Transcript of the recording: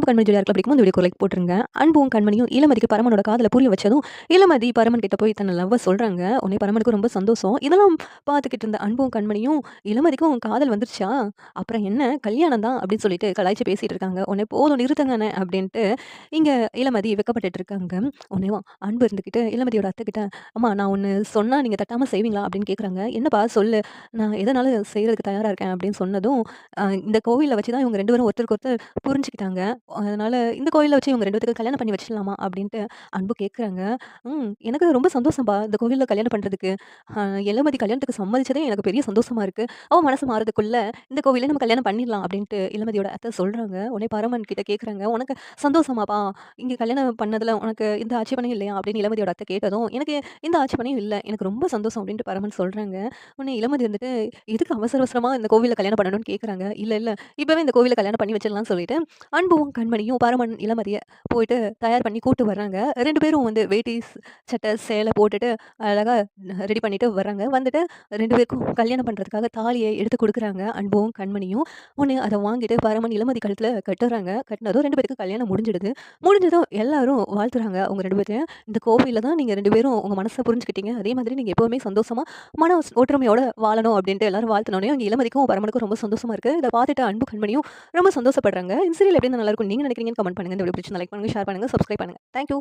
அன்பு கண்மணி ஜோடியா இருக்கலாம் பிடிக்கும் இந்த வீடியோக்கு லைக் போட்டுருங்க. அன்பும் கண்மணியும் இளமதிக்கு பரமனோட காதல புரிய வச்சதும், இளமதி பரமன் கிட்ட போய் தன் லவ்வ சொல்றாங்க. உடனே பரமனுக்கு ரொம்ப சந்தோஷம். இதெல்லாம் பார்த்துக்கிட்டு இருந்த அன்பும் கண்மணியும், "இளமதிக்கும் காதல் வந்துருச்சா? அப்புறம் என்ன கல்யாணம் தான்" அப்படின்னு சொல்லிட்டு கலாய்ச்சு பேசிட்டு இருக்காங்க. உடனே "போதும் நிறுத்துங்க அண்ணே" அப்படின்ட்டு இங்க இளமதி வெட்கப்பட்டுட்டு இருக்காங்க. உடனேவும் அன்பு இருந்துகிட்டு இளமதியோட அத்தைகிட்ட, "அம்மா நான் ஒண்ணு சொன்னா நீங்க தட்டாம செய்வீங்களா?" அப்படின்னு கேட்குறாங்க. "என்னப்பா சொல்லு, நான் எதனாலும் செய்றதுக்கு தயாரா இருக்கேன்" அப்படின்னு சொன்னதும், இந்த கோவில்ல வச்சு தான் இவங்க 2 பேரும் ஒருத்தருக்கு ஒருத்தர் புரிஞ்சுக்கிட்டாங்க. அதனால இந்த கோயில்ல வச்சு இவங்க 2 பேத்துக்கு கல்யாணம் பண்ணி வச்சிடலாமா? அப்படின்ட்டு அன்பு கேட்குறாங்க. எனக்கு ரொம்ப சந்தோஷம்பா இந்த கோவில்ல கல்யாணம் பண்றதுக்கு. அ இளமதி கல்யாணத்துக்கு சம்மதிச்சதே எனக்கு பெரிய சந்தோஷமா இருக்கு. அவ மனசு மாறதுக்குள்ள இந்த கோவில்லே நம்ம கல்யாணம் பண்ணிடலாம் அப்படின்ட்டு இளமதியோட அத்தை சொல்றாங்க. உடனே பரமன் கிட்ட கேட்குறாங்க. "உனக்கு சந்தோஷமாப்பா? இங்க கல்யாணம் பண்ணதுல உனக்கு எந்த ஆட்சேபனையும் இல்லையா?" அப்படின்னு இளமதியோட அத்தை கேட்டதும், "எனக்கு எந்த ஆட்சேபனையும் இல்ல. எனக்கு ரொம்ப சந்தோஷம்" அப்படின்ட்டு பரமன் சொல்றாங்க. உடனே இளமதி வந்துட்டு, "எதுக்கு அவசர அவசரமா இந்த கோவில்ல கல்யாணம் பண்ணணும்னு?" கேட்குறாங்க. "இல்ல, இல்ல இப்பவே இந்த கோவில்ல கல்யாணம் பண்ணி வச்சிடலாம்னு" சொல்லிட்டு அன்பும், கண்மணியும் பரமன், இளமதிய போயிட்டு தயார் பண்ணி கூட்டு வர்றாங்க. 2 பேரும் வந்து வேட்டி, சட்டை, சேலை போட்டுட்டு அழகா ரெடி பண்ணிட்டு வர்றாங்க. வந்துட்டு 2 பேருக்கும் கல்யாணம் பண்றதுக்காக தாலிய எடுத்து குடுக்குறாங்க. அன்பும், கண்மணியும். ஒண்ணு அத வாங்கிட்டு பரமன் இளமதி கழுத்துல கட்டுறாங்க. கட்டுனதும் 2 பேத்துக்கும் கல்யாணம் முடிஞ்சிடுது. முடிஞ்சதும் எல்லாரும் வாழ்த்துறாங்க அவங்க 2 பேத்தையும். "இந்த கோவில்ல தான் நீங்க 2 பேரும் உங்க மனச புரிஞ்சுக்கிட்டீங்க. அதே மாதிரி நீங்க எப்பவுமே சந்தோஷமா, ஒற்றுமையோட வாழணும்" அப்படின்ட்டு எல்லாரும் வாழ்த்துனோனே, அங்க இளமதிக்கும், பரமனுக்கும் ரொம்ப சந்தோஷமா இருக்கு. இத பார்த்துட்டு அன்பு, கண்மணியும் ரொம்ப சந்தோஷப்படுறாங்க. இந்த சீரியல் எப்படி இருந்தா நல்லாருக்கும் நீங்க நினைக்கிறீங்கன்னு கமெண்ட் பண்ணுங்க. இந்த வீடியோ பிடிச்சிருந்தா லைக் பண்ணுங்க, ஷேர் பண்ணுங்க, சப்ஸ்கிரைப் பண்ணுங்க. Thank you.